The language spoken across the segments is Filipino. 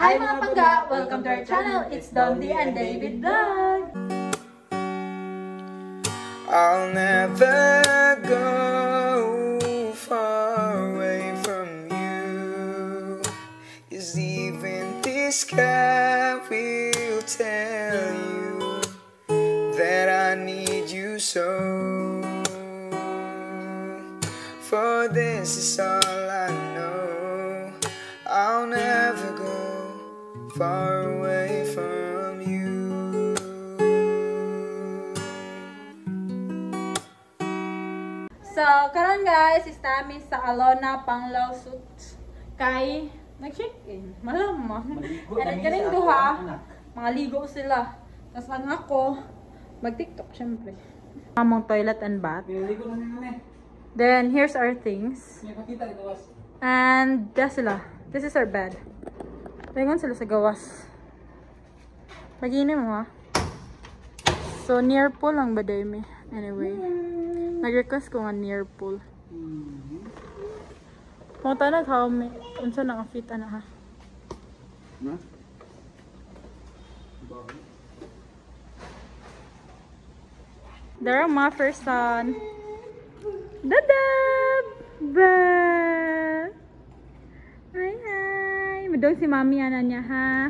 Hi mga pangga! Welcome to our channel. It's Dondie and David Vlog! I'll never go far away from you, 'cause even this sky will tell you that I need you so. For this is all I know, I'll never go far away from you. So, karon guys, is namin sa Alona Panglaw Suits. Kay, nag-check-in. Malamang. And kaning duha, mga ligo sila. Tapos ang ako, mag-tiktok, syempre. Among toilet and bath. Then, here's our things. And, that's sila. This is our bed. Tingon sila sa gawas. Pag-inim mo ha. So, near pool lang ba dahil anyway. Nag-request ko nga near pool. Mga tanag how may unsa na ang fit ana ha. There are my first son. Dadab! Ba! Hi, hi! Madong si mami ana niya ha.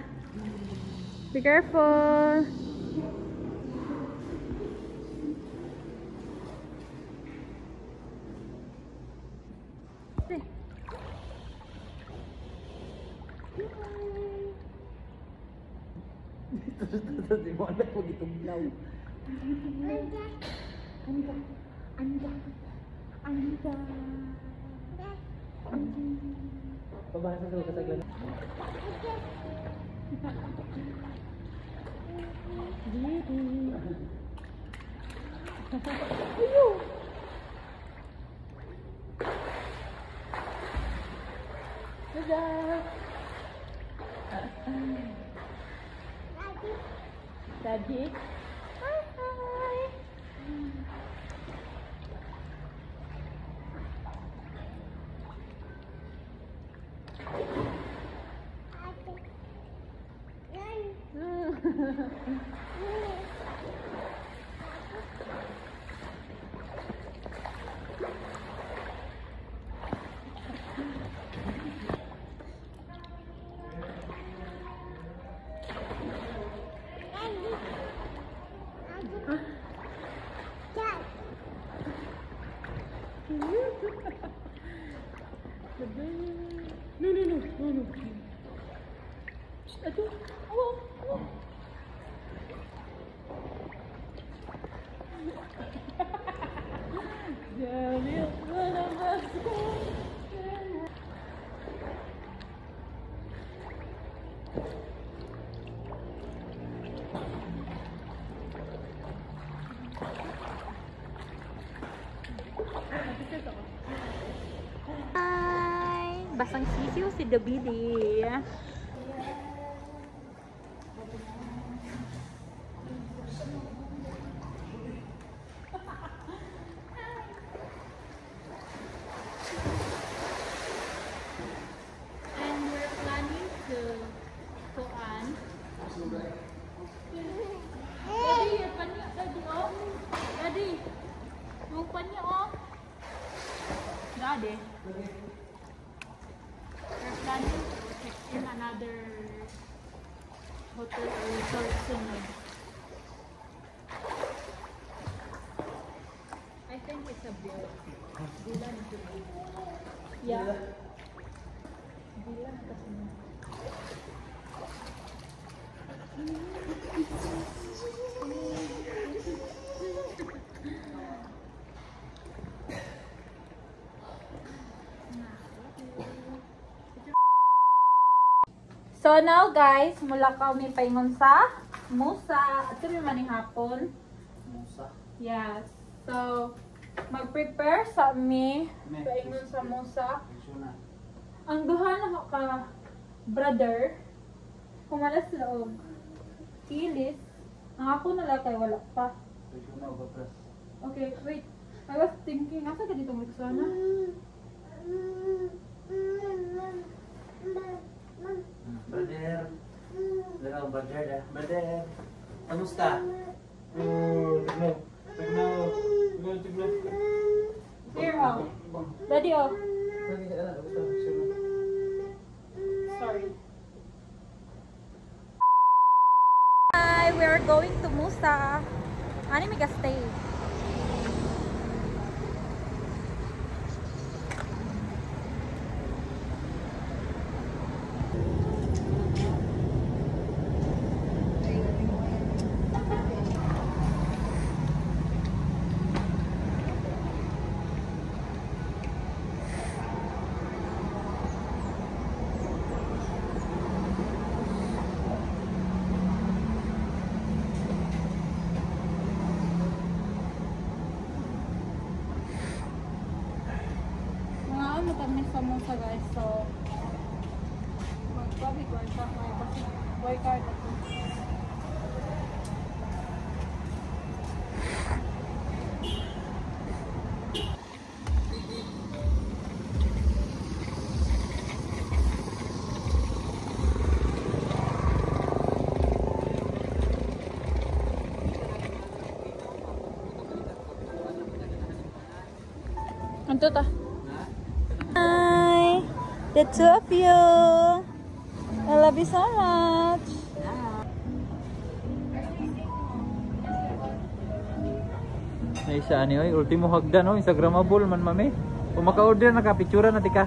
Be careful! Di mo anak mo gitugnaw. Anda. Pabasa sa kasaglan. Ayo. Dadah. Daddy. Hi, hi. No. Aduh. Oh. Jadi, basang sisiw si Dabidi. And we're planning to go on. Daddy, your panya, Daddy, oh. Daddy, yung panya, oh. Daddy. We're planning to check in another hotel or resort soon. I think it's a villa. Villa na to be. Yeah. Villa na kasi. So now guys, mula kami paingon sa Musa. At sabi man yung hapon. Musa. Yes. So, mag-prepare sa mi paingon sa Musa. Ang duha na ka brother, kumalas laog. Ilis. Ang ako nala kay wala pa. Okay, wait. I was thinking, asa ka ditong Rexona? Brother. Brother, brother, brother. Kamusta? Tignan. Tignan. Tignan, tignan. Here, oh. Daddy, oh. Sorry. Hi, we are going to Musa. Ano may stay? Mga ano kami sa Musa guys, so mag-public work pa may kasi boy card ako. Anto ta? Hi, the two of you. I love you so much. May isa ani oy, ultimo hagdan no, Instagramable man mami. Kung maka-order na ka, picture na tika.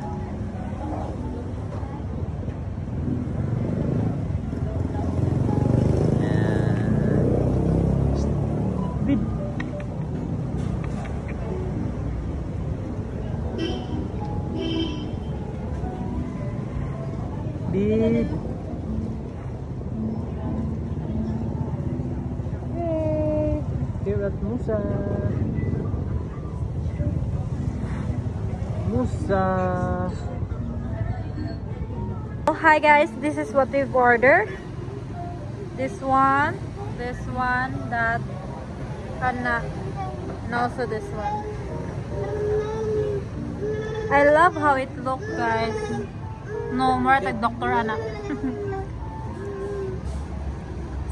Bid. Bid. Hey, here at Musa. Musa. Oh, hi guys, this is what we've ordered. This one, that, and also this one. I love how it looks, guys. No more like Dr. Anna.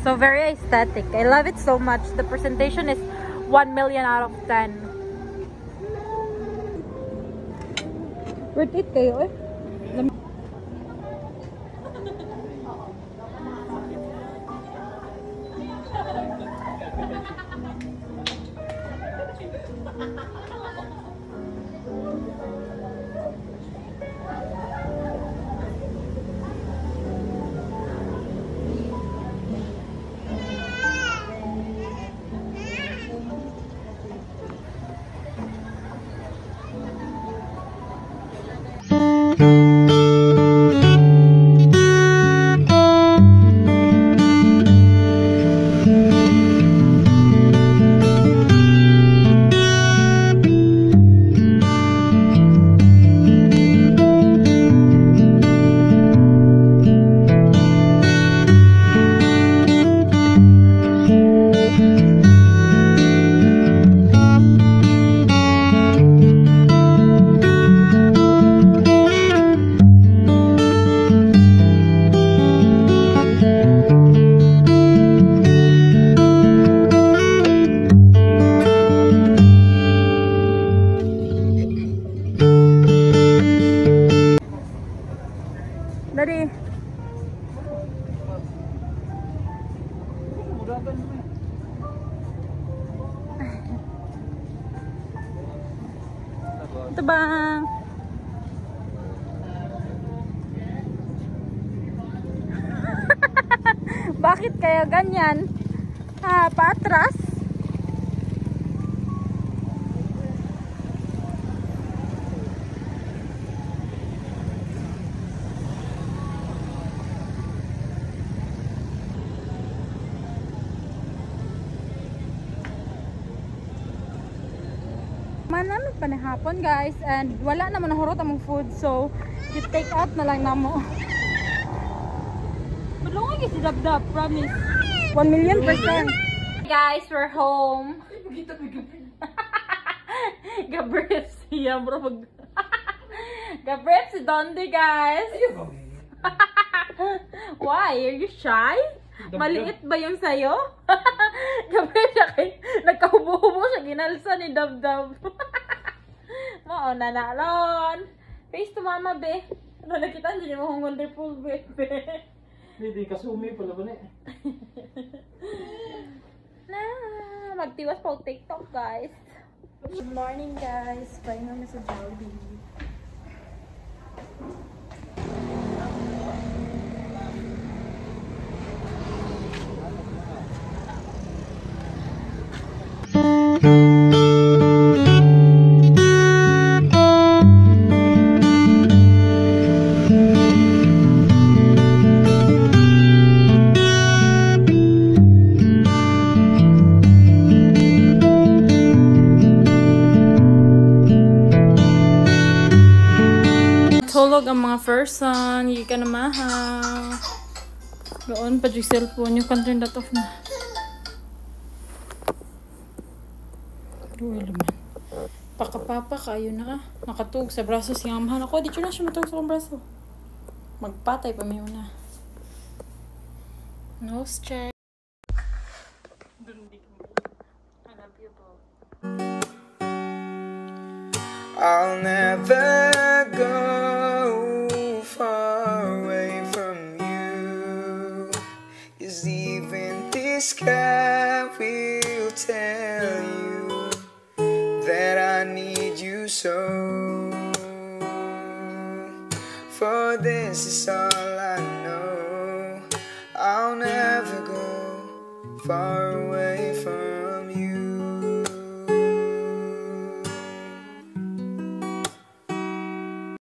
So very aesthetic. I love it so much. The presentation is 1 million out of 10. Worth it kayo eh. Daddy. Ito bang? Bakit kaya ganyan? Paatras? Namin panihapon guys, and wala naman nahurot among food, so you take out na lang namo. Madungan yung si Dabdab, promise. 1,000,000%. Guys, we're home. Gabriel siya bro. Gabriel si Dondi guys. Why? Are you shy? Maliit ba yung sayo? Gabi siya kay nagkahubo-hubo siya ginalsa ni Dab-Dab. Mao na nalon. Face to mama be. Ano nakita niyo mo hong wonderful be. Hindi kasumi pala ba ni? Na, magtiwas pa og TikTok, guys. Good morning, guys. Pahinga na sa Jollibee. Tulog ang mga first son, hindi ka na mahal. Doon pa yung cellphone, yung can turn that off na. Duwal naman. Pakapapa kayo na. Nakatug sa braso si amahan ako. Di na siya matug sa akong braso. Magpatay pa may una. Nose check. Hanap yun po. I'll never go far away from you, 'cause even this sky will tell you that I need you so. For this is all I know, I'll never go far away from